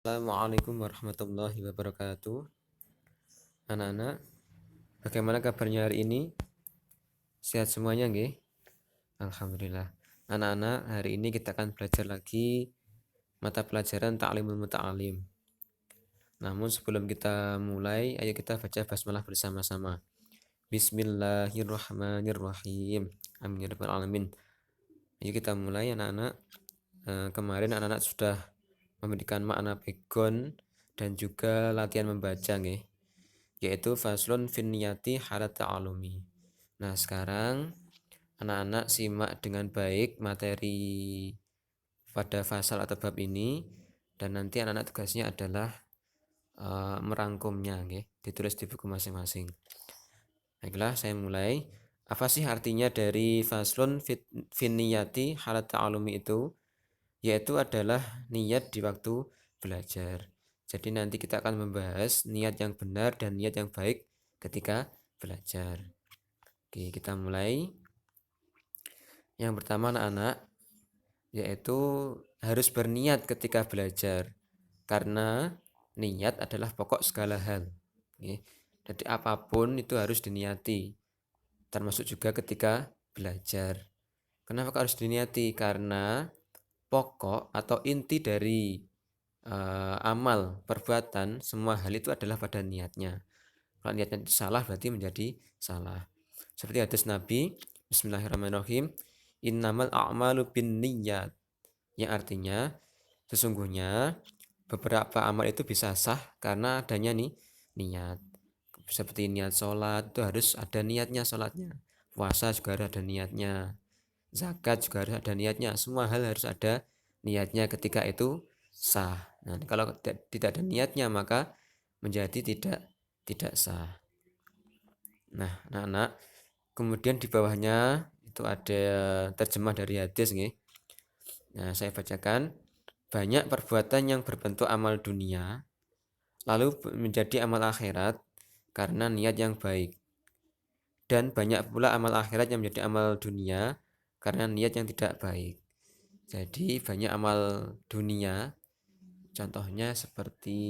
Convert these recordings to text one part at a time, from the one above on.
Assalamualaikum warahmatullahi wabarakatuh. Anak-anak, bagaimana kabarnya hari ini? Sehat semuanya, nggih? Alhamdulillah. Anak-anak, hari ini kita akan belajar lagi mata pelajaran Ta'limul Muta'alim. Namun sebelum kita mulai, ayo kita baca basmalah bersama-sama. Bismillahirrahmanirrahim. Amin ya rabbal alamin. Ayo kita mulai, anak-anak. Kemarin anak-anak sudah memberikan makna background dan juga latihan membaca, nggih, yaitu faslun fin niyati halat ta'alumi. Nah, sekarang anak-anak simak dengan baik materi pada fasal atau bab ini, dan nanti anak-anak tugasnya adalah merangkumnya, nggih, ditulis di buku masing-masing. Baiklah, saya mulai. Apa sih artinya dari faslun fin niyati halat ta'alumi itu? Yaitu adalah niat di waktu belajar. Jadi nanti kita akan membahas niat yang benar dan niat yang baik ketika belajar. Oke, kita mulai. Yang pertama, anak-anak, yaitu harus berniat ketika belajar, karena niat adalah pokok segala hal. Oke. Jadi apapun itu harus diniati, termasuk juga ketika belajar. Kenapa harus diniati? Karena pokok atau inti dari amal, perbuatan, semua hal itu adalah pada niatnya. Kalau niatnya itu salah, berarti menjadi salah. Seperti hadis Nabi, Bismillahirrahmanirrahim, Innamal a'malu bin niyat, yang artinya sesungguhnya beberapa amal itu bisa sah karena adanya nih niat. Seperti niat sholat itu harus ada niatnya sholatnya. Puasa juga harus ada niatnya. Zakat juga harus ada niatnya. Semua hal harus ada niatnya ketika itu sah. Nah, kalau tidak ada niatnya maka menjadi tidak sah. Nah, anak-anak, kemudian di bawahnya itu ada terjemah dari hadis, nggih. Nah, saya bacakan. Banyak perbuatan yang berbentuk amal dunia lalu menjadi amal akhirat karena niat yang baik. Dan banyak pula amal akhirat yang menjadi amal dunia karena niat yang tidak baik. Jadi banyak amal dunia, contohnya seperti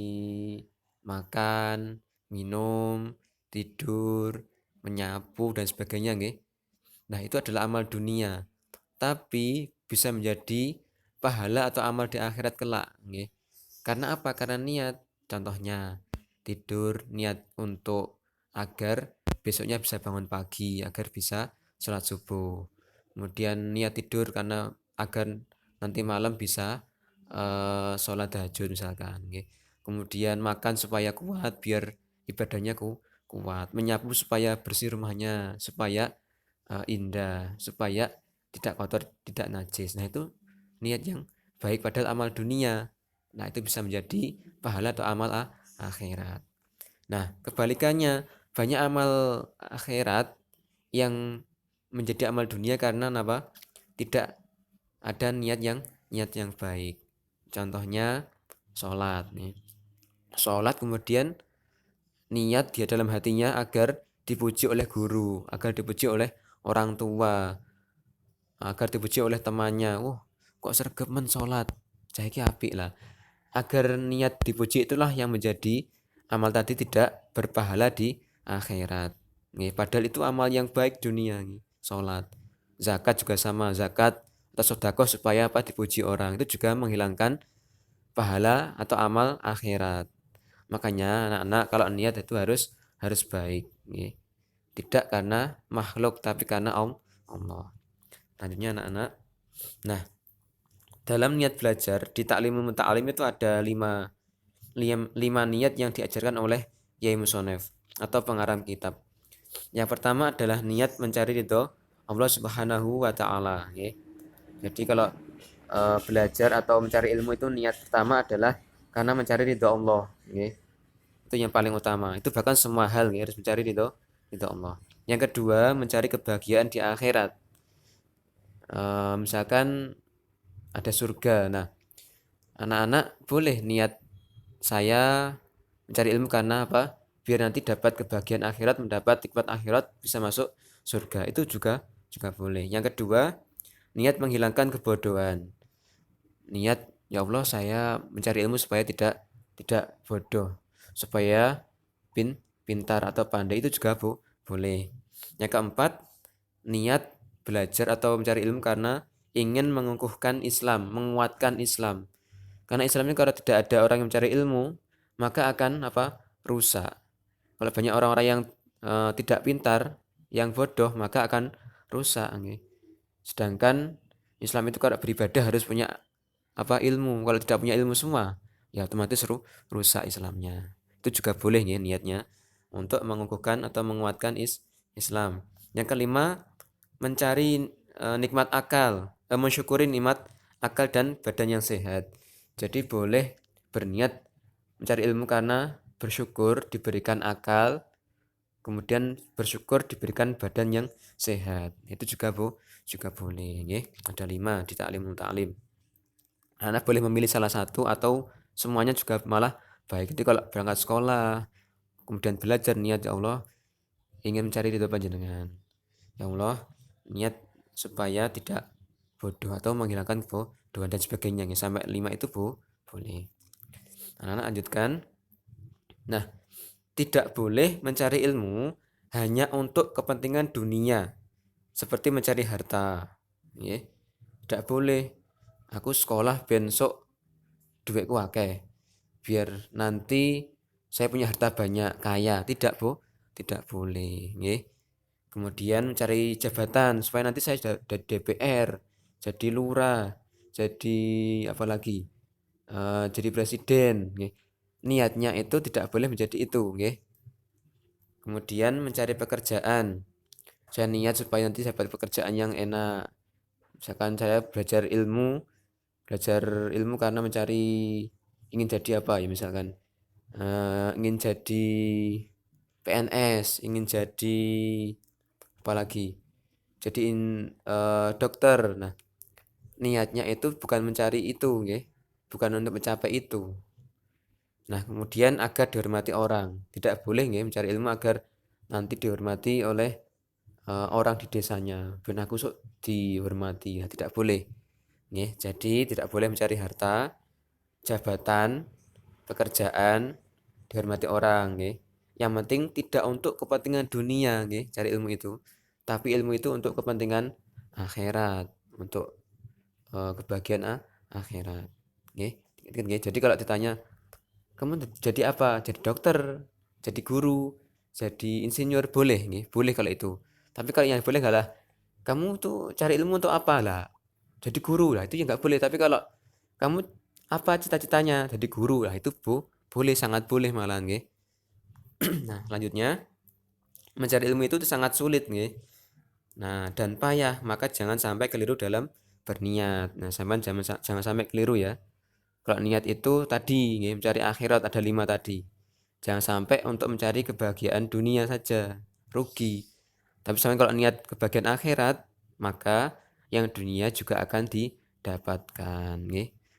makan, minum, tidur, menyapu dan sebagainya, nggih. Nah, itu adalah amal dunia, tapi bisa menjadi pahala atau amal di akhirat kelak, nggih. Karena apa? Karena niat. Contohnya tidur, niat untuk agar besoknya bisa bangun pagi, agar bisa sholat subuh. Kemudian niat tidur karena agar nanti malam bisa sholat tahajud misalkan, nggih. Kemudian makan supaya kuat, biar ibadahnya kuat. Menyapu supaya bersih rumahnya, supaya indah, supaya tidak kotor, tidak najis. Nah, itu niat yang baik padahal amal dunia. Nah, itu bisa menjadi pahala atau amal akhirat. Nah, kebalikannya, banyak amal akhirat yang menjadi amal dunia karena apa? Tidak ada niat yang baik. Contohnya sholat nih. Sholat kemudian niat dia dalam hatinya agar dipuji oleh guru, agar dipuji oleh orang tua, agar dipuji oleh temannya. Kok sregemen sholat? Saiki apik lah. Agar niat dipuji itulah yang menjadi amal tadi tidak berpahala di akhirat. Nih, padahal itu amal yang baik dunia, nih, sholat. Zakat juga sama, zakat atau sedekah supaya apa? Dipuji orang. Itu juga menghilangkan pahala atau amal akhirat. Makanya anak-anak kalau niat itu harus baik, nih. Tidak karena makhluk tapi karena Allah. Lanjutnya anak-anak. Nah, dalam niat belajar di Ta'limul Muta'alim itu ada lima niat yang diajarkan oleh Yai Musonef atau pengarang kitab. Yang pertama adalah niat mencari ridho Allah Subhanahu wa taala, okay. Jadi kalau belajar atau mencari ilmu itu niat pertama adalah karena mencari ridho Allah, okay. Itu yang paling utama. Itu bahkan semua hal, okay, harus mencari ridho Allah. Yang kedua, mencari kebahagiaan di akhirat. Misalkan ada surga. Nah, anak-anak boleh niat saya mencari ilmu karena apa? Biar nanti dapat kebahagiaan akhirat, mendapat nikmat akhirat, bisa masuk surga. Itu juga boleh. Yang kedua, niat menghilangkan kebodohan. Niat Ya Allah, saya mencari ilmu supaya tidak bodoh, supaya pintar atau pandai, itu juga boleh. Yang keempat, niat belajar atau mencari ilmu karena ingin mengukuhkan Islam, menguatkan Islam. Karena Islam ini kalau tidak ada orang yang mencari ilmu, maka akan apa? Rusak. Kalau banyak orang-orang yang tidak pintar, yang bodoh, maka akan rusak. Sedangkan Islam itu kalau beribadah harus punya apa, ilmu. Kalau tidak punya ilmu semua, ya otomatis rusak Islamnya. Itu juga boleh ya niatnya untuk mengukuhkan atau menguatkan Islam. Yang kelima, mencari nikmat akal, mensyukuri nikmat akal dan badan yang sehat. Jadi boleh berniat mencari ilmu karena bersyukur diberikan akal, kemudian bersyukur diberikan badan yang sehat. Itu juga boleh. Ada 5 di taklim. Anak boleh memilih salah satu atau semuanya juga malah baik. Jadi kalau berangkat sekolah, kemudian belajar niat, ya Allah ingin mencari ridho panjenengan. Ya Allah, niat supaya tidak bodoh atau menghilangkan kebodohan dan sebagainya. Sampai 5 itu boleh. Anak-anak lanjutkan. Nah, tidak boleh mencari ilmu hanya untuk kepentingan dunia, seperti mencari harta. Ya, tidak boleh. Aku sekolah besok duitku akeh, biar nanti saya punya harta banyak, kaya. Tidak boleh. Kemudian mencari jabatan supaya nanti saya jadi DPR, jadi lurah, jadi apa lagi? Jadi presiden. Niatnya itu tidak boleh menjadi itu. Kemudian mencari pekerjaan. Saya niat supaya nanti saya dapat pekerjaan yang enak. Misalkan saya belajar ilmu karena mencari, ingin jadi apa ya, misalkan ingin jadi PNS, ingin jadi apa lagi? Jadiin dokter. Nah, niatnya itu bukan mencari itu, bukan untuk mencapai itu. Nah, kemudian agar dihormati orang. Tidak boleh mencari ilmu agar nanti dihormati oleh orang di desanya. Ben aku sok dihormati, ya tidak boleh. Jadi tidak boleh mencari harta, jabatan, pekerjaan, dihormati orang. Yang penting tidak untuk kepentingan dunia, cari ilmu itu. Tapi ilmu itu untuk kepentingan akhirat, untuk kebahagiaan akhirat. Jadi kalau ditanya, kamu jadi apa? Jadi dokter, jadi guru, jadi insinyur, boleh, boleh kalau itu. Tapi kalau yang boleh enggak lah, kamu tuh cari ilmu untuk apa lah? Jadi guru lah, itu ya nggak boleh. Tapi kalau kamu apa cita-citanya? Jadi guru lah, itu boleh, sangat boleh malah, Nah, selanjutnya, mencari ilmu itu sangat sulit, Nah, dan payah, maka jangan sampai keliru dalam berniat. Nah, jangan sampai keliru ya. Kalau niat itu tadi, mencari akhirat, ada 5 tadi. Jangan sampai untuk mencari kebahagiaan dunia saja, rugi. Tapi sampai kalau niat kebahagiaan akhirat, maka yang dunia juga akan didapatkan.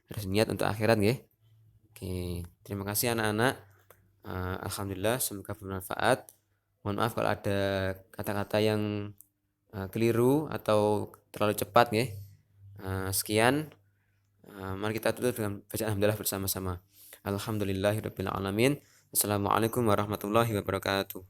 Harus niat untuk akhirat. Oke, terima kasih anak-anak. Alhamdulillah, semoga bermanfaat. Mohon maaf kalau ada kata-kata yang keliru atau terlalu cepat. Sekian. Mari kita tutup dengan bacaan alhamdulillah bersama-sama. Alhamdulillahirabbil alamin. Assalamualaikum warahmatullahi wabarakatuh.